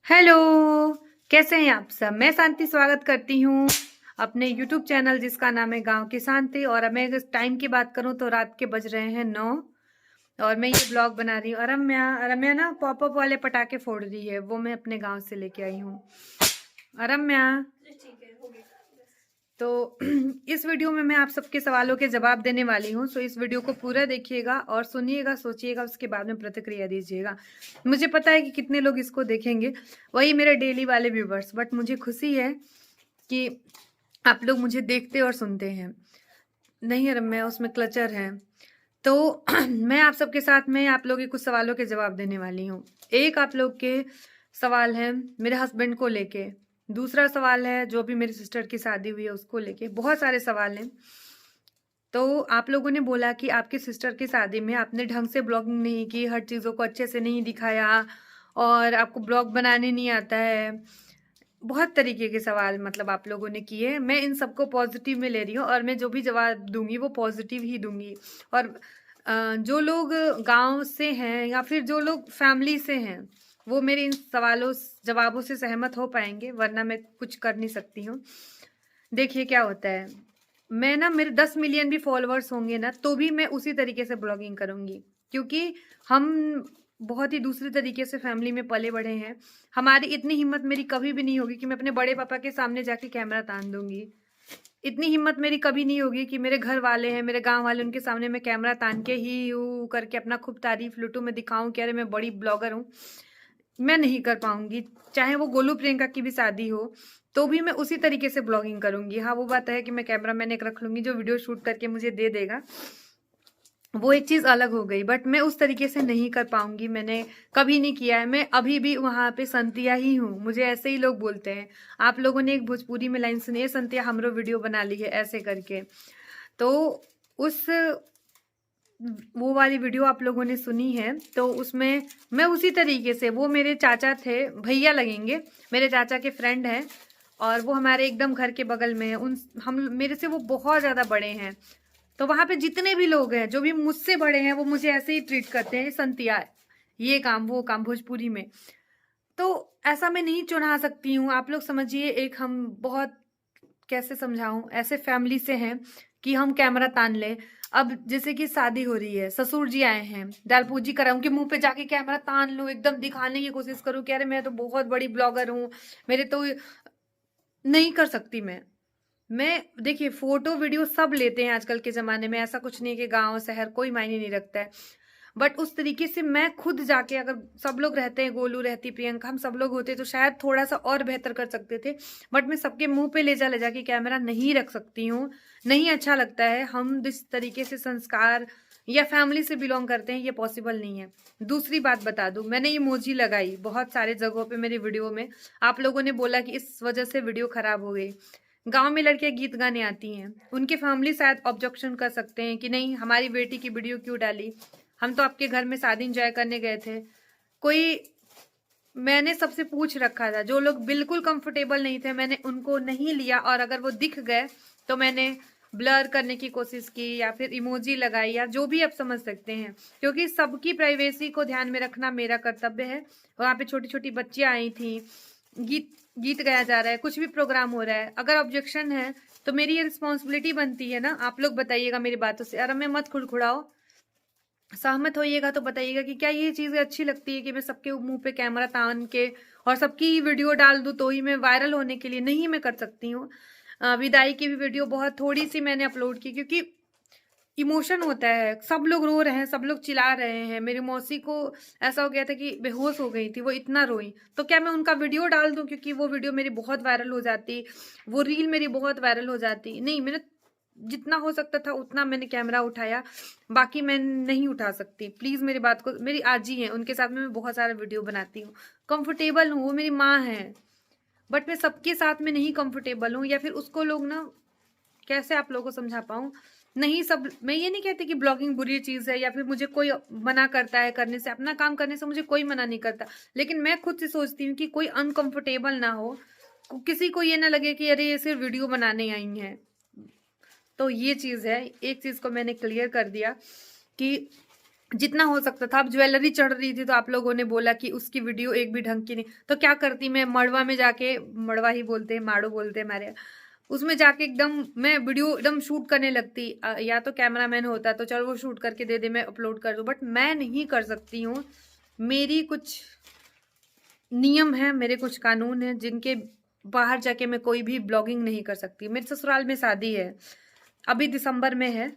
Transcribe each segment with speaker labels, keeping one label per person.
Speaker 1: Hello. कैसे हैं आप सब? मैं शांति स्वागत करती हूँ अपने यूट्यूब चैनल जिसका नाम है गांव की शांति। और अब मैं अगर टाइम की बात करूँ तो रात के बज रहे हैं 9 और मैं ये ब्लॉग बना रही हूँ। रम्या रम्या ना पॉपअप वाले पटाखे फोड़ रही है, वो मैं अपने गांव से लेके आई हूँ। रम्या, तो इस वीडियो में मैं आप सबके सवालों के जवाब देने वाली हूँ। सो इस वीडियो को पूरा देखिएगा और सुनिएगा, सोचिएगा, उसके बाद में प्रतिक्रिया दीजिएगा। मुझे पता है कि कितने लोग इसको देखेंगे, वही मेरे डेली वाले व्यूवर्स, बट मुझे खुशी है कि आप लोग मुझे देखते और सुनते हैं। नहीं रम्या, उसमें क्लचर है। तो मैं आप सबके साथ में आप लोग के कुछ सवालों के जवाब देने वाली हूँ। एक आप लोग के सवाल है मेरे हस्बैंड को लेके, दूसरा सवाल है जो भी मेरी सिस्टर की शादी हुई है उसको लेके, बहुत सारे सवाल हैं। तो आप लोगों ने बोला कि आपकी सिस्टर की शादी में आपने ढंग से ब्लॉगिंग नहीं की, हर चीज़ों को अच्छे से नहीं दिखाया और आपको ब्लॉग बनाने नहीं आता है। बहुत तरीके के सवाल मतलब आप लोगों ने किए। मैं इन सबको पॉजिटिव में ले रही हूँ और मैं जो भी जवाब दूंगी वो पॉजिटिव ही दूंगी। और जो लोग गांव से हैं या फिर जो लोग फैमिली से हैं वो मेरे इन सवालों जवाबों से सहमत हो पाएंगे, वरना मैं कुछ कर नहीं सकती हूँ। देखिए क्या होता है, मैं ना मेरे 10 मिलियन भी फॉलोअर्स होंगे ना तो भी मैं उसी तरीके से ब्लॉगिंग करूंगी, क्योंकि हम बहुत ही दूसरे तरीके से फैमिली में पले बढ़े हैं। हमारी इतनी हिम्मत मेरी कभी भी नहीं होगी कि मैं अपने बड़े पापा के सामने जाके कैमरा तान दूंगी। इतनी हिम्मत मेरी कभी नहीं होगी कि मेरे घर वाले हैं, मेरे गांव वाले, उनके सामने मैं कैमरा तान के ही यू करके अपना खूब तारीफ लूटूं, मैं दिखाऊं कि अरे मैं बड़ी ब्लॉगर हूँ। मैं नहीं कर पाऊंगी। चाहे वो गोलू प्रियंका की भी शादी हो तो भी मैं उसी तरीके से ब्लॉगिंग करूंगी। हाँ, वो बात है कि मैं कैमरा मैन एक रख लूंगी जो वीडियो शूट करके मुझे दे देगा, वो एक चीज अलग हो गई, बट मैं उस तरीके से नहीं कर पाऊंगी। मैंने कभी नहीं किया है। मैं अभी भी वहां पे संतिया ही हूँ, मुझे ऐसे ही लोग बोलते हैं। आप लोगों ने एक भोजपुरी में लाइन सुनी है, संतिया हमरो वीडियो बना ली है, ऐसे करके। तो उस वो वाली वीडियो आप लोगों ने सुनी है तो उसमें मैं उसी तरीके से, वो मेरे चाचा थे, भैया लगेंगे, मेरे चाचा के फ्रेंड हैं और वो हमारे एकदम घर के बगल में है। उन हम मेरे से वो बहुत ज़्यादा बड़े हैं। तो वहां पे जितने भी लोग हैं जो भी मुझसे बड़े हैं वो मुझे ऐसे ही ट्रीट करते हैं, संतिया, ये काम वो काम, भोजपुरी में। तो ऐसा मैं नहीं चुना सकती हूँ। आप लोग समझिए, एक हम बहुत, कैसे समझाऊं, ऐसे फैमिली से हैं कि हम कैमरा तान ले। अब जैसे कि शादी हो रही है, ससुर जी आए हैं, दाल पूजी करा, उनके मुंह पे जाके कैमरा तान लूं, एकदम दिखाने की कोशिश करूं कि अरे मैं तो बहुत बड़ी ब्लॉगर हूँ, मेरे तो, नहीं कर सकती मैं देखिए, फोटो वीडियो सब लेते हैं आजकल के जमाने में, ऐसा कुछ नहीं कि गांव शहर कोई मायने नहीं रखता है। बट उस तरीके से मैं खुद जाके, अगर सब लोग रहते हैं, गोलू रहती, प्रियंका, हम सब लोग होते तो शायद थोड़ा सा और बेहतर कर सकते थे। बट मैं सबके मुंह पे ले जाके कैमरा नहीं रख सकती हूँ, नहीं अच्छा लगता है। हम जिस तरीके से संस्कार या फैमिली से बिलोंग करते हैं ये पॉसिबल नहीं है। दूसरी बात बता दूं, मैंने इमोजी लगाई बहुत सारे जगहों पे मेरी वीडियो में, आप लोगों ने बोला कि इस वजह से वीडियो खराब हो गई। गांव में लड़कियां गीत गाने आती हैं, उनके फैमिली शायद ऑब्जेक्शन कर सकते हैं कि नहीं हमारी बेटी की वीडियो क्यों डाली, हम तो आपके घर में शादी एंजॉय करने गए थे। कोई, मैंने सबसे पूछ रखा था, जो लोग बिल्कुल कंफर्टेबल नहीं थे मैंने उनको नहीं लिया, और अगर वो दिख गए तो मैंने ब्लर करने की कोशिश की या फिर इमोजी लगाई या जो भी आप समझ सकते हैं, क्योंकि सबकी प्राइवेसी को ध्यान में रखना मेरा कर्तव्य है। वहां पे छोटी छोटी बच्चियां आई थी, गीत गीत गाया जा रहा है, कुछ भी प्रोग्राम हो रहा है, अगर ऑब्जेक्शन है तो मेरी ये रिस्पॉन्सिबिलिटी बनती है ना। आप लोग बताइएगा मेरी बातों से, अरे मैं मत खुड़खुड़ाओ, सहमत होइएगा तो बताइएगा कि क्या ये चीज़ अच्छी लगती है कि मैं सबके मुंह पे कैमरा तान के और सबकी वीडियो डाल दूं तो ही मैं वायरल होने के लिए, नहीं मैं कर सकती हूँ। विदाई की भी वीडियो बहुत थोड़ी सी मैंने अपलोड की, क्योंकि इमोशन होता है, सब लोग रो रहे हैं, सब लोग चिल्ला रहे हैं। मेरी मौसी को ऐसा हो गया था कि बेहोश हो गई थी, वो इतना रोई, तो क्या मैं उनका वीडियो डाल दूं क्योंकि वो वीडियो मेरी बहुत वायरल हो जाती, वो रील मेरी बहुत वायरल हो जाती? नहीं, मैंने जितना हो सकता था उतना मैंने कैमरा उठाया, बाकी मैं नहीं उठा सकती। प्लीज मेरी बात को, मेरी आजी है उनके साथ में मैं बहुत सारा वीडियो बनाती हूँ, कंफर्टेबल हूँ, वो मेरी माँ है। बट मैं सबके साथ में नहीं कंफर्टेबल हूँ, या फिर उसको लोग ना, कैसे आप लोगों को समझा पाऊं, नहीं सब, मैं ये नहीं कहती कि ब्लॉगिंग बुरी चीज है या फिर मुझे कोई मना करता है करने से, अपना काम करने से मुझे कोई मना नहीं करता, लेकिन मैं खुद से सोचती हूँ कि कोई अनकंफर्टेबल ना हो, किसी को ये ना लगे कि अरे ये सिर्फ वीडियो बनाने आई हैं। तो ये चीज है, एक चीज को मैंने क्लियर कर दिया कि जितना हो सकता था। अब ज्वेलरी चढ़ रही थी तो आप लोगों ने बोला कि उसकी वीडियो एक भी ढंग की नहीं, तो क्या करती मैं मड़वा में जाके, मड़वा ही बोलते हैं, माड़ो बोलते हैं हमारे, उसमें जाके एकदम मैं वीडियो एकदम शूट करने लगती। या तो कैमरामैन होता तो चलो वो शूट करके दे दे, मैं अपलोड कर दूं, बट मैं नहीं कर सकती हूँ। मेरी कुछ नियम है, मेरे कुछ कानून हैं जिनके बाहर जाके मैं कोई भी ब्लॉगिंग नहीं कर सकती। मेरे ससुराल में शादी है, अभी दिसंबर में है,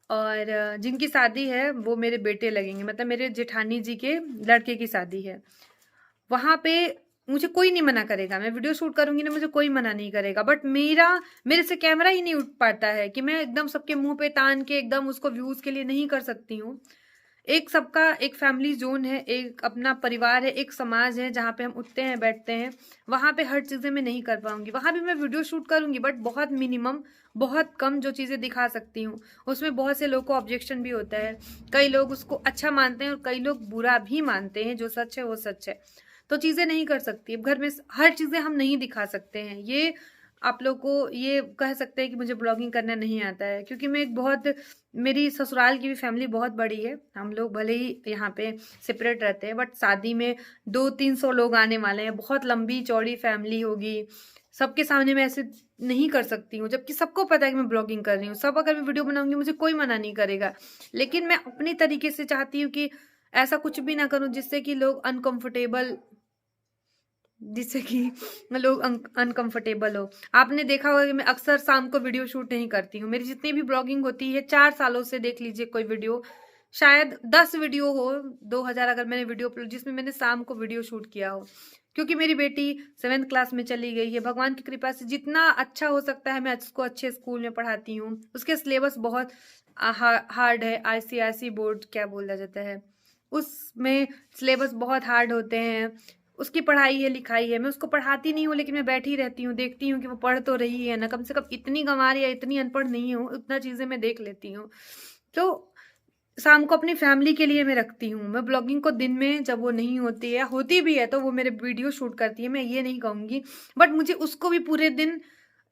Speaker 1: और जिनकी शादी है वो मेरे बेटे लगेंगे, मतलब मेरे जेठानी जी के लड़के की शादी है। वहां पे मुझे कोई नहीं मना करेगा, मैं वीडियो शूट करूंगी ना, मुझे कोई मना नहीं करेगा, बट मेरे से कैमरा ही नहीं उठ पाता है कि मैं एकदम सबके मुंह पे तान के एकदम उसको व्यूज के लिए नहीं कर सकती हूँ। एक सबका एक फैमिली जोन है, एक अपना परिवार है, एक समाज है जहाँ पे हम उठते हैं बैठते हैं, वहां पे हर चीजें मैं नहीं कर पाऊंगी। वहां भी मैं वीडियो शूट करूंगी बट बहुत मिनिमम, बहुत कम जो चीजें दिखा सकती हूँ। उसमें बहुत से लोगों को ऑब्जेक्शन भी होता है, कई लोग उसको अच्छा मानते हैं और कई लोग बुरा भी मानते हैं, जो सच है वो सच है। तो चीजें नहीं कर सकती, अब घर में हर चीजें हम नहीं दिखा सकते हैं। ये आप लोग को ये कह सकते हैं कि मुझे ब्लॉगिंग करना नहीं आता है, क्योंकि मैं एक बहुत, मेरी ससुराल की भी फैमिली बहुत बड़ी है। हम लोग भले ही यहाँ पे सेपरेट रहते हैं बट शादी में 200-300 लोग आने वाले हैं, बहुत लंबी चौड़ी फैमिली होगी। सबके सामने मैं ऐसे नहीं कर सकती हूँ, जबकि सबको पता है कि मैं ब्लॉगिंग कर रही हूँ। सब अगर मैं वीडियो बनाऊंगी मुझे कोई मना नहीं करेगा, लेकिन मैं अपनी तरीके से चाहती हूँ कि ऐसा कुछ भी ना करूँ जिससे कि लोग अनकंफर्टेबल, जिससे कि लोग अनकंफर्टेबल हो। आपने देखा होगा कि मैं अक्सर शाम को वीडियो शूट नहीं करती हूँ। मेरी जितनी भी ब्लॉगिंग होती है 4 सालों से देख लीजिए, कोई वीडियो शायद 10 वीडियो हो, 2000 अगर मैंने वीडियो अपलोड जिसमें मैंने शाम को वीडियो शूट किया हो, क्योंकि मेरी बेटी 7th क्लास में चली गई है। भगवान की कृपा से जितना अच्छा हो सकता है मैं उसको अच्छे स्कूल में पढ़ाती हूँ। उसके सिलेबस बहुत हार्ड है, ICIC बोर्ड क्या बोला जाता है, उसमें सिलेबस बहुत हार्ड होते हैं। उसकी पढ़ाई है लिखाई है, मैं उसको पढ़ाती नहीं हूँ, लेकिन मैं बैठी रहती हूँ, देखती हूँ कि वो पढ़ तो रही है ना, कम से कम इतनी गंवार या इतनी अनपढ़ नहीं हूँ, उतना चीजें मैं देख लेती हूँ। तो शाम को अपनी फैमिली के लिए मैं रखती हूँ। मैं ब्लॉगिंग को दिन में जब वो नहीं होती है, होती भी है तो वो मेरे वीडियो शूट करती है, मैं ये नहीं कहूंगी, बट मुझे उसको भी पूरे दिन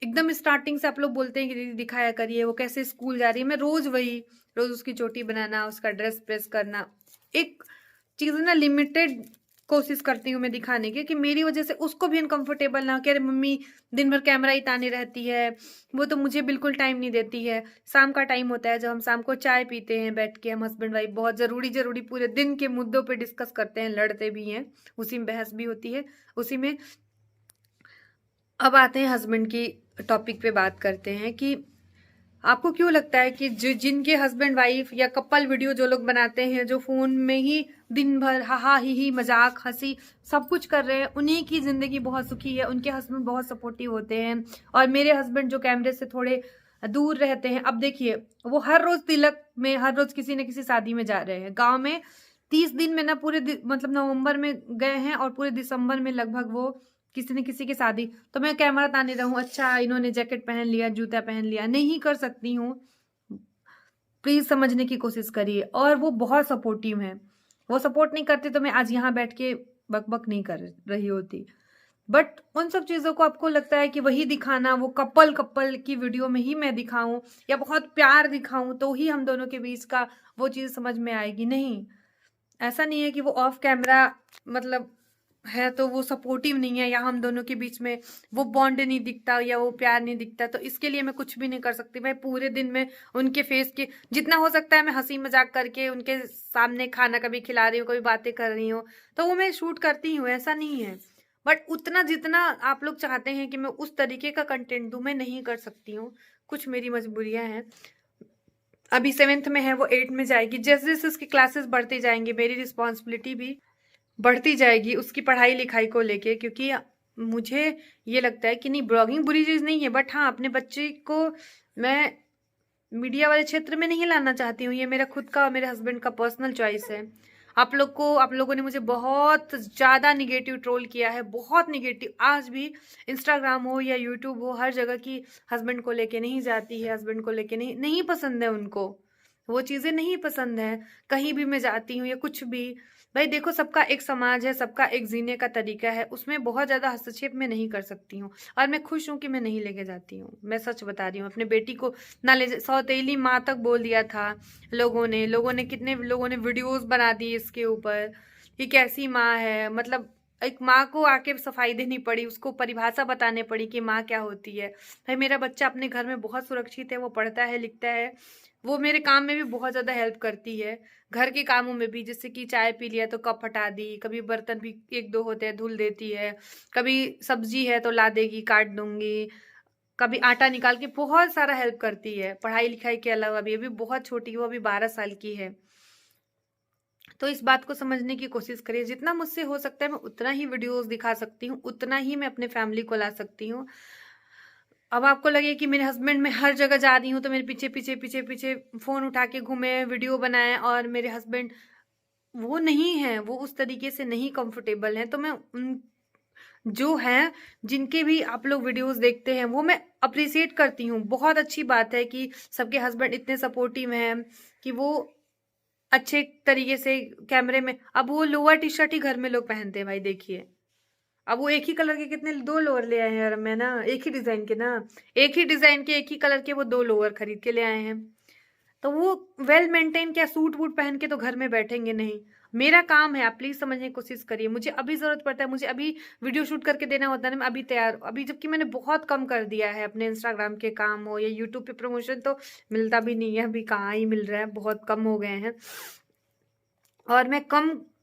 Speaker 1: एकदम स्टार्टिंग से आप लोग बोलते हैं कि दीदी दिखाया करिए वो कैसे स्कूल जा रही है, मैं रोज वही, रोज उसकी चोटी बनाना, उसका ड्रेस प्रेस करना, एक चीज ना लिमिटेड कोशिश करती हूँ मैं दिखाने की, कि मेरी वजह से उसको भी अनकंफर्टेबल ना हो कि अरे मम्मी दिन भर कैमरा ही ताने रहती है, वो तो मुझे बिल्कुल टाइम नहीं देती है। शाम का टाइम होता है जब हम शाम को चाय पीते हैं बैठ के, हम हस्बैंड वाइफ बहुत जरूरी पूरे दिन के मुद्दों पे डिस्कस करते हैं, लड़ते भी हैं, उसी में बहस भी होती है उसी में। अब आते हैं हस्बैंड की टॉपिक पे, बात करते हैं कि आपको क्यों लगता है कि जो जिनके हस्बैंड वाइफ या कपल वीडियो जो लोग बनाते हैं, जो फोन में ही दिन भर हा ही मजाक हंसी सब कुछ कर रहे हैं, उन्हीं की जिंदगी बहुत सुखी है, उनके हस्बैंड बहुत सपोर्टिव होते हैं, और मेरे हस्बैंड जो कैमरे से थोड़े दूर रहते हैं। अब देखिए वो हर रोज तिलक में, हर रोज किसी न किसी शादी में जा रहे हैं गाँव में। 30 दिन में ना पूरे मतलब नवंबर में गए हैं और पूरे दिसंबर में लगभग वो किसी न किसी की शादी, तो मैं कैमरा ताने रहूं अच्छा इन्होंने जैकेट पहन लिया, जूता पहन लिया, नहीं कर सकती हूँ। प्लीज समझने की कोशिश करिए। और वो बहुत सपोर्टिव हैं, वो सपोर्ट नहीं करते तो मैं आज यहाँ बैठ के बकबक नहीं कर रही होती। बट उन सब चीजों को आपको लगता है कि वही दिखाना, वो कपल कपल की वीडियो में ही मैं दिखाऊं या बहुत प्यार दिखाऊं तो ही हम दोनों के बीच का वो चीज समझ में आएगी, नहीं। ऐसा नहीं है कि वो ऑफ कैमरा मतलब है तो वो सपोर्टिव नहीं है, या हम दोनों के बीच में वो बॉन्ड नहीं दिखता या वो प्यार नहीं दिखता, तो इसके लिए मैं कुछ भी नहीं कर सकती। मैं पूरे दिन में उनके फेस के जितना हो सकता है मैं हंसी मजाक करके उनके सामने खाना कभी खिला रही हूँ, कभी बातें कर रही हूँ, तो वो मैं शूट करती हूँ, ऐसा नहीं है। बट उतना जितना आप लोग चाहते हैं कि मैं उस तरीके का कंटेंट दूं, मैं नहीं कर सकती हूँ, कुछ मेरी मजबूरियां हैं। अभी 7th में है, वो 8 में जाएगी, जैसे जैसे उसकी क्लासेस बढ़ती जाएंगी मेरी रिस्पॉन्सिबिलिटी भी बढ़ती जाएगी उसकी पढ़ाई लिखाई को लेके, क्योंकि मुझे ये लगता है कि नहीं ब्लॉगिंग बुरी चीज नहीं है, बट हाँ अपने बच्चे को मैं मीडिया वाले क्षेत्र में नहीं लाना चाहती हूँ। ये मेरा खुद का और मेरे हस्बैंड का पर्सनल चॉइस है। आप लोगों ने मुझे बहुत ज्यादा निगेटिव ट्रोल किया है, बहुत निगेटिव, आज भी इंस्टाग्राम हो या यूट्यूब हो हर जगह की हस्बैंड को लेके नहीं जाती है, हस्बैंड को लेके नहीं पसंद है उनको, वो चीजें नहीं पसंद है। कहीं भी मैं जाती हूँ या कुछ भी भाई देखो, सबका एक समाज है, सबका एक जीने का तरीका है, उसमें बहुत ज्यादा हस्तक्षेप मैं नहीं कर सकती हूँ। और मैं खुश हूँ कि मैं नहीं लेके जाती हूँ, मैं सच बता रही हूँ। अपने बेटी को ना ले, सौतेली माँ तक बोल दिया था लोगों ने कितने लोगों ने वीडियोस बना दी इसके ऊपर कि कैसी माँ है। मतलब एक माँ को आके सफाई देनी पड़ी, उसको परिभाषा बताने पड़ी कि माँ क्या होती है। भाई मेरा बच्चा अपने घर में बहुत सुरक्षित है, वो पढ़ता है लिखता है, वो मेरे काम में भी बहुत ज्यादा हेल्प करती है, घर के कामों में भी। जैसे कि चाय पी लिया तो कप हटा दी, कभी बर्तन भी एक दो होते हैं धुल देती है, कभी सब्जी है तो ला देगी काट दूंगी, कभी आटा निकाल के बहुत सारा हेल्प करती है पढ़ाई लिखाई के अलावा भी। अभी बहुत छोटी है वो, अभी 12 साल की है। तो इस बात को समझने की कोशिश करिए। जितना मुझसे हो सकता है मैं उतना ही वीडियोस दिखा सकती हूँ, उतना ही मैं अपने फैमिली को ला सकती हूँ। अब आपको लगे कि मेरे हस्बैंड मैं हर जगह जा रही हूँ तो मेरे पीछे पीछे पीछे पीछे फोन उठा के घूमे, वीडियो बनाए, और मेरे हस्बैंड वो नहीं है, वो उस तरीके से नहीं कंफर्टेबल है। तो मैं उन जो हैं, जिनके भी आप लोग वीडियोस देखते हैं, वो मैं अप्रिसिएट करती हूँ। बहुत अच्छी बात है कि सबके हस्बैंड इतने सपोर्टिव हैं कि वो अच्छे तरीके से कैमरे में। अब वो लोअर टी शर्ट ही घर में लोग पहनते हैं भाई, देखिए। अब वो एक ही कलर के कितने दो लोअर ले आए हैं यार, मैं ना एक ही डिजाइन के ना, एक ही डिजाइन के एक ही कलर के वो दो लोअर खरीद के ले आए हैं। तो वो वेल मेंटेन क्या सूट वूट पहन के तो घर में बैठेंगे नहीं। मेरा काम है, आप प्लीज समझने की कोशिश करिए। मुझे अभी जरूरत पड़ता है, मुझे अभी वीडियो शूट करके देना होता है ना, मैं अभी तैयार, अभी जबकि मैंने बहुत कम कर दिया है। अपने इंस्टाग्राम के काम हो या यूट्यूब पे प्रमोशन तो मिलता भी नहीं है, अभी कहाँ ही मिल रहा है, बहुत कम हो गए हैं। और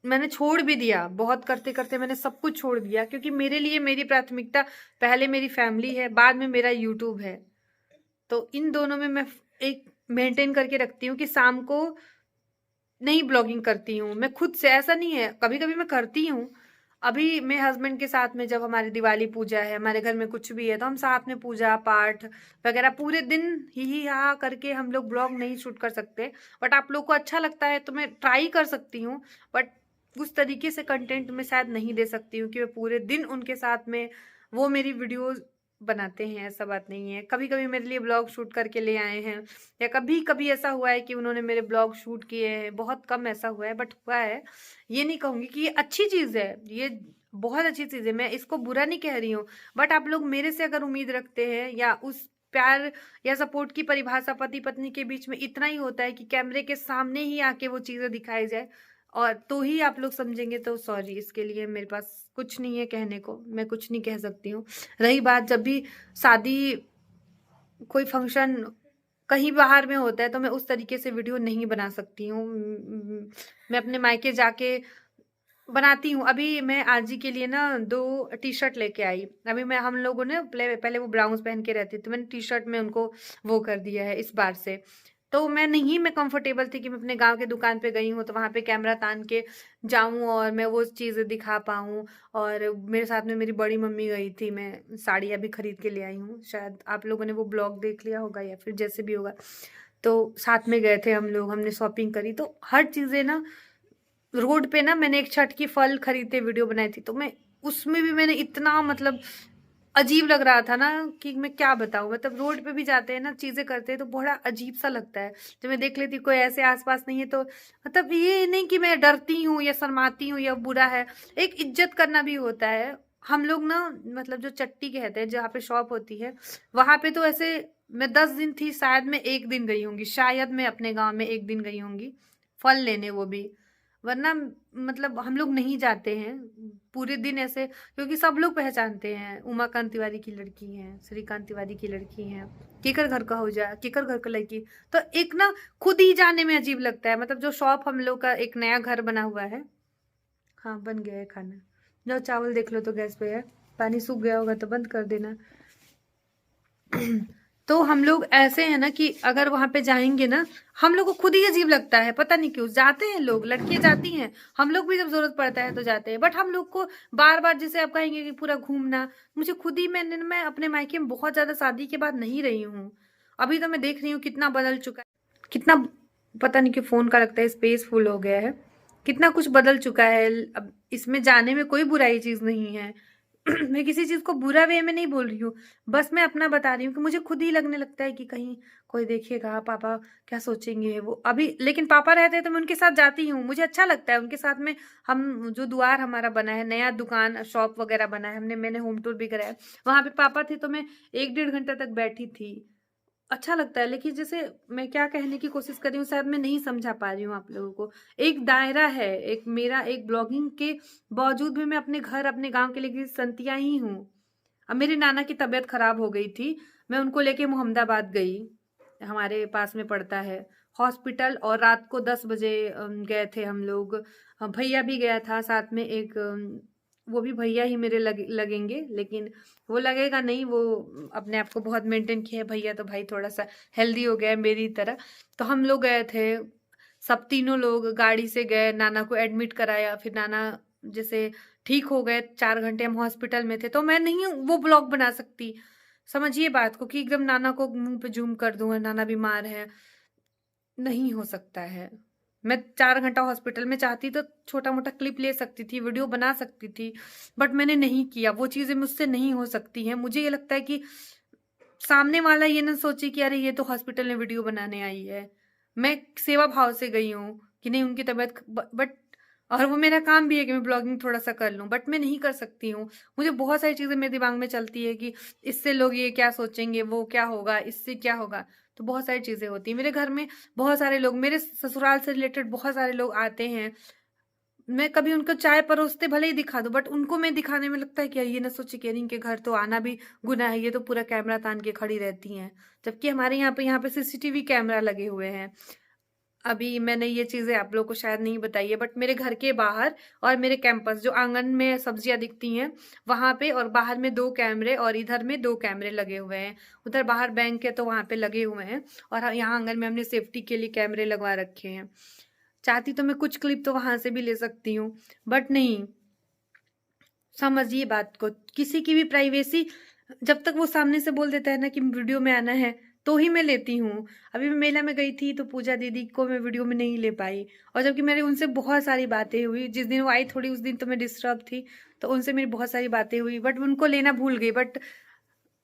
Speaker 1: मैंने छोड़ भी दिया, बहुत करते करते मैंने सब कुछ छोड़ दिया, क्योंकि मेरे लिए मेरी प्राथमिकता पहले मेरी फैमिली है, बाद में मेरा यूट्यूब है। तो इन दोनों में मैं एक मेंटेन करके रखती हूँ कि शाम को नहीं ब्लॉगिंग करती हूँ मैं खुद से। ऐसा नहीं है, कभी कभी मैं करती हूँ। अभी मैं हस्बैंड के साथ में, जब हमारी दिवाली पूजा है, हमारे घर में कुछ भी है, तो हम साथ में पूजा पाठ वगैरह पूरे दिन ही हा करके हम लोग ब्लॉग नहीं शूट कर सकते। बट आप लोग को अच्छा लगता है तो मैं ट्राई कर सकती हूँ, बट उस तरीके से कंटेंट में शायद नहीं दे सकती हूँ कि मैं पूरे दिन उनके साथ में वो मेरी वीडियोस बनाते हैं। ऐसा बात नहीं है, कभी कभी मेरे लिए ब्लॉग शूट करके ले आए हैं, या कभी कभी ऐसा हुआ है कि उन्होंने मेरे ब्लॉग शूट किए हैं। बहुत कम ऐसा हुआ है, बट हुआ है। ये नहीं कहूंगी कि ये अच्छी चीज है, ये बहुत अच्छी चीज है, मैं इसको बुरा नहीं कह रही हूँ। बट आप लोग मेरे से अगर उम्मीद रखते हैं, या उस प्यार या सपोर्ट की परिभाषा पति पत्नी के बीच में इतना ही होता है कि कैमरे के सामने ही आके वो चीजें दिखाई जाए, और तो ही आप लोग समझेंगे, तो सॉरी, इसके लिए मेरे पास कुछ नहीं है कहने को, मैं कुछ नहीं कह सकती हूँ। रही बात, जब भी शादी कोई फंक्शन कहीं बाहर में होता है तो मैं उस तरीके से वीडियो नहीं बना सकती हूँ। मैं अपने मायके जाके बनाती हूँ। अभी मैं आज ही के लिए ना 2 टी शर्ट लेके आई। अभी मैं हम लोगों ने पहले वो ब्लाउज पहन के रहती थी, मैंने टी शर्ट में उनको वो कर दिया है इस बार से। तो मैं कंफर्टेबल थी कि मैं अपने गांव के दुकान पे गई हूँ तो वहां पे कैमरा तान के जाऊं और मैं वो चीजें दिखा पाऊं। और मेरे साथ में मेरी बड़ी मम्मी गई थी, मैं साड़ियाँ भी खरीद के ले आई हूँ, शायद आप लोगों ने वो ब्लॉग देख लिया होगा या फिर जैसे भी होगा। तो साथ में गए थे हम लोग, हमने शॉपिंग करी। तो हर चीजें ना, रोड पे ना मैंने एक छठ की फल खरीदते वीडियो बनाई थी, तो मैं उसमें भी मैंने इतना मतलब अजीब लग रहा था ना कि मैं क्या बताऊं। मतलब रोड पे भी जाते हैं ना, चीजें करते हैं तो बड़ा अजीब सा लगता है। जब मैं देख लेती कोई ऐसे आसपास नहीं है तो मतलब ये नहीं कि मैं डरती हूँ या शर्माती हूँ या बुरा है, एक इज्जत करना भी होता है। हम लोग ना, मतलब जो चट्टी कहते हैं जहाँ पे शॉप होती है, वहां पे तो ऐसे मैं 10 दिन थी, शायद मैं एक दिन गई होंगी, शायद मैं अपने गाँव में एक दिन गई होंगी फल लेने, वो भी। वरना मतलब हम लोग नहीं जाते हैं पूरे दिन ऐसे, क्योंकि सब लोग पहचानते हैं उमाकांत तिवारी की लड़की है, श्रीकांत तिवारी की लड़की है, केकर घर का हो जाए, केकर घर का लड़की। तो एक ना खुद ही जाने में अजीब लगता है। मतलब जो शॉप हम लोग का एक नया घर बना हुआ है, हाँ बन गया है खाना, जाओ चावल देख लो तो गैस पे है, पानी सूख गया होगा तो बंद कर देना। तो हम लोग ऐसे हैं ना कि अगर वहां पे जाएंगे ना, हम लोग को खुद ही अजीब लगता है, पता नहीं क्यों। जाते हैं लोग, लड़कियां जाती हैं, हम लोग भी जब जरूरत पड़ता है तो जाते हैं, बट हम लोग को बार बार जैसे आप कहेंगे कि पूरा घूमना, मुझे खुद ही, मैं अपने मायके में बहुत ज्यादा शादी के बाद नहीं रही हूँ। अभी तो मैं देख रही हूँ कितना बदल चुका है, कितना, पता नहीं क्यों फोन का लगता है स्पेस फुल हो गया है, कितना कुछ बदल चुका है। अब इसमें जाने में कोई बुराई चीज नहीं है, मैं किसी चीज़ को बुरा वे में नहीं बोल रही हूँ, बस मैं अपना बता रही हूँ कि मुझे खुद ही लगने लगता है कि कहीं कोई देखेगा, पापा क्या सोचेंगे वो अभी। लेकिन पापा रहते हैं तो मैं उनके साथ जाती हूँ, मुझे अच्छा लगता है उनके साथ में। हम जो द्वार हमारा बना है, नया दुकान शॉप वगैरह बना है, मैंने होम टूर भी कराया, वहाँ पे पापा थे तो मैं 1 डेढ़ घंटा तक बैठी थी। अच्छा लगता है। लेकिन जैसे मैं क्या कहने की कोशिश कर रही हूँ, शायद मैं नहीं समझा पा रही हूँ आप लोगों को। एक दायरा है, एक मेरा एक ब्लॉगिंग के बावजूद भी मैं अपने घर, अपने गाँव के लेके संतिया ही हूँ। अब मेरे नाना की तबीयत खराब हो गई थी, मैं उनको लेके मोहम्मदाबाद गई, हमारे पास में पड़ता है हॉस्पिटल, और रात को 10 बजे गए थे हम लोग। भैया भी गया था साथ में एक, वो भी भैया ही मेरे लगेंगे, लेकिन वो लगेगा नहीं, वो अपने आप को बहुत मेंटेन किया है भैया, तो भाई थोड़ा सा हेल्दी हो गया है मेरी तरह। तो हम लोग गए थे, सब तीनों लोग गाड़ी से गए, नाना को एडमिट कराया, फिर नाना जैसे ठीक हो गए, 4 घंटे हम हॉस्पिटल में थे। तो मैं नहीं वो ब्लॉग बना सकती, समझिए बात को, कि एकदम नाना को मुंह पे जूम कर दूंगा, नाना बीमार है, नहीं हो सकता है। मैं 4 घंटा हॉस्पिटल में चाहती तो छोटा मोटा क्लिप ले सकती थी, वीडियो बना सकती थी, बट मैंने नहीं किया। वो चीजें मुझसे नहीं हो सकती हैं। मुझे ये लगता है कि सामने वाला ये ना सोचे कि अरे ये तो हॉस्पिटल में वीडियो बनाने आई है। मैं सेवा भाव से गई हूँ कि नहीं, उनकी तबीयत बट, और वो मेरा काम भी है कि मैं ब्लॉगिंग थोड़ा सा कर लूँ, बट मैं नहीं कर सकती हूँ। मुझे बहुत सारी चीजें मेरे दिमाग में चलती है कि इससे लोग ये क्या सोचेंगे, वो क्या होगा, इससे क्या होगा। तो बहुत सारी चीजें होती हैं मेरे घर में। बहुत सारे लोग, मेरे ससुराल से रिलेटेड बहुत सारे लोग आते हैं, मैं कभी उनको चाय परोसते भले ही दिखा दूं, बट उनको मैं दिखाने में लगता है कि ये ना सोचे कि इनके घर तो आना भी गुनाह है, ये तो पूरा कैमरा तान के खड़ी रहती हैं। जबकि हमारे यहाँ पे सीसीटीवी कैमरा लगे हुए हैं। अभी मैंने ये चीजें आप लोगों को शायद नहीं बताई है, बट मेरे घर के बाहर और मेरे कैंपस, जो आंगन में सब्जियां दिखती हैं वहां पे, और बाहर में 2 कैमरे और इधर में 2 कैमरे लगे हुए हैं। उधर बाहर बैंक है तो वहां पे लगे हुए हैं, और यहाँ आंगन में हमने सेफ्टी के लिए कैमरे लगवा रखे हैं। चाहती तो मैं कुछ क्लिप तो वहां से भी ले सकती हूँ, बट नहीं। समझिए बात को, किसी की भी प्राइवेसी, जब तक वो सामने से बोल देता है ना कि वीडियो में आना है, तो ही मैं लेती हूँ। अभी मैं मेला में गई थी तो पूजा दीदी को मैं वीडियो में नहीं ले पाई, और जबकि मेरी उनसे बहुत सारी बातें हुई। जिस दिन वो आई थोड़ी, उस दिन तो मैं डिस्टर्ब थी, तो उनसे मेरी बहुत सारी बातें हुई, बट उनको लेना भूल गई। बट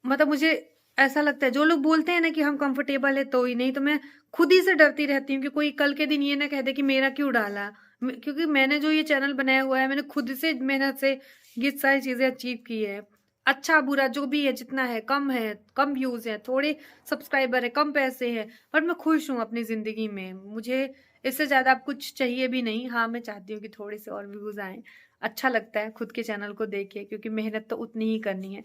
Speaker 1: मतलब मुझे ऐसा लगता है, जो लोग बोलते हैं ना कि हम कंफर्टेबल है तो ही, नहीं तो मैं खुद ही से डरती रहती हूँ कि कोई कल के दिन ये ना कह दे कि मेरा क्यों डाला। क्योंकि मैंने जो ये चैनल बनाया हुआ है, मैंने खुद से मेहनत से ये सारी चीजें अचीव की है। अच्छा बुरा जो भी है, जितना है, कम व्यूज है, थोड़े सब्सक्राइबर है, कम पैसे हैं, बट मैं खुश हूँ अपनी जिंदगी में। मुझे इससे ज्यादा अब कुछ चाहिए भी नहीं। हाँ, मैं चाहती हूँ कि थोड़े से और व्यूज आए। अच्छा लगता है खुद के चैनल को देख के, क्योंकि मेहनत तो उतनी ही करनी है।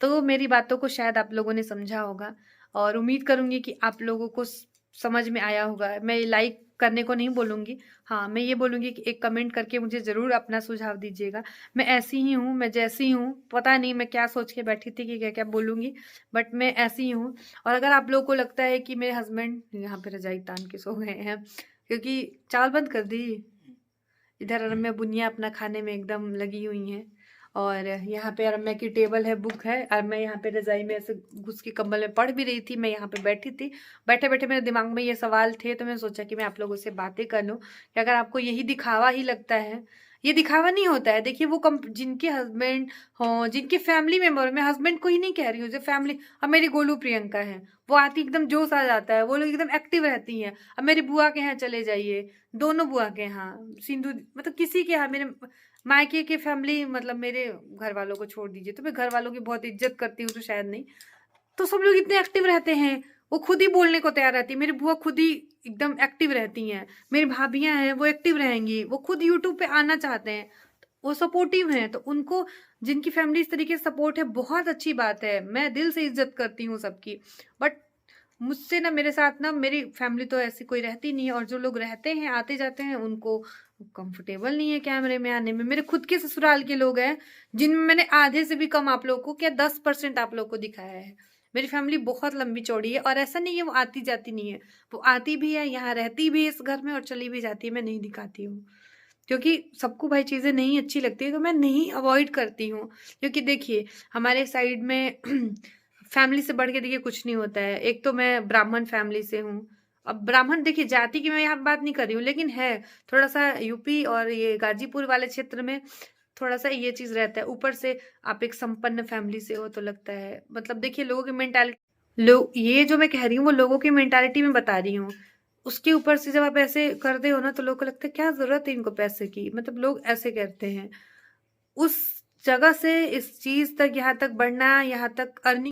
Speaker 1: तो मेरी बातों को शायद आप लोगों ने समझा होगा, और उम्मीद करूंगी कि आप लोगों को समझ में आया होगा। मैं लाइक करने को नहीं बोलूंगी, हाँ मैं ये बोलूंगी कि एक कमेंट करके मुझे जरूर अपना सुझाव दीजिएगा। मैं ऐसी ही हूँ, मैं जैसी हूँ, पता नहीं मैं क्या सोच के बैठी थी कि क्या क्या बोलूंगी, बट मैं ऐसी ही हूँ। और अगर आप लोगों को लगता है कि मेरे हस्बैंड यहाँ पे रजाई तान के सो गए हैं, क्योंकि चावल बंद कर दी, इधर रम्या बुनिया अपना खाने में एकदम लगी हुई हैं, और यहाँ पे रम्या की टेबल है, बुक है, और मैं यहाँ पे रजाई में ऐसे घुस के कंबल में पढ़ भी रही थी। मैं यहाँ पे बैठी थी, बैठे बैठे मेरे दिमाग में ये सवाल थे, तो मैं सोचा कि मैं आप लोगों से बातें कर लूँ कि अगर आपको यही दिखावा ही लगता है, ये दिखावा नहीं होता है। देखिए वो जिनके हस्बैंड हो, जिनके फैमिली मेंबर, मैं हस्बैंड को ही नहीं कह रही हूँ, जो फैमिली, अब मेरी गोलू प्रियंका है, वो आती एकदम जोश आ जाता है, वो लोग एकदम एक्टिव रहती हैं। अब मेरी बुआ के यहाँ चले जाइए, दोनों बुआ के यहाँ, सिंधु, मतलब किसी के यहाँ, मेरे मायके की फैमिली, मतलब मेरे घर वालों को छोड़ दीजिए, तो मैं घर वालों की बहुत इज्जत करती हूँ तो शायद नहीं, तो सब लोग इतने एक्टिव रहते हैं, वो खुद ही बोलने को तैयार रहती है। मेरी बुआ खुद ही एकदम एक्टिव रहती हैं, मेरी भाभियां हैं वो एक्टिव रहेंगी, वो खुद यूट्यूब पे आना चाहते हैं, वो सपोर्टिव हैं। तो उनको, जिनकी फैमिली इस तरीके से सपोर्ट है, बहुत अच्छी बात है, मैं दिल से इज्जत करती हूँ सबकी। बट मुझसे ना, मेरे साथ ना, मेरी फैमिली तो ऐसी कोई रहती नहीं है, और जो लोग रहते हैं, आते जाते हैं, उनको कंफर्टेबल नहीं है कैमरे में आने में। मेरे खुद के ससुराल के लोग हैं जिनमें मैंने आधे से भी कम आप लोगों को, क्या 10% आप लोग को दिखाया है। मेरी फैमिली बहुत लंबी चौड़ी है, और ऐसा नहीं है वो आती जाती नहीं है, वो आती भी है, यहाँ रहती भी है इस घर में, और चली भी जाती है। मैं नहीं दिखाती हूँ, क्योंकि सबको भाई चीजें नहीं अच्छी लगती है, तो मैं नहीं, अवॉइड करती हूँ। क्योंकि देखिए हमारे साइड में फैमिली से बढ़ के देखिए कुछ नहीं होता है। एक तो मैं ब्राह्मण फैमिली से हूँ। अब ब्राह्मण, देखिए जाति की मैं यहाँ बात नहीं कर रही हूँ, लेकिन है थोड़ा सा यूपी और ये गाजीपुर वाले क्षेत्र में थोड़ा सा ये चीज रहता है। ऊपर से आप एक संपन्न फैमिली से हो तो लगता है, मतलब देखिए लोगों की मेंटालिटी, लोग ये जो मैं कह रही हूँ वो लोगों की मेंटालिटी में बता रही हूँ। उसके ऊपर से जब आप ऐसे करते हो ना तो लोगों को लगता है क्या जरूरत है इनको पैसे की, मतलब लोग ऐसे कहते हैं। उस जगह से इस चीज तक, यहाँ तक बढ़ना, यहाँ तक अर्निंग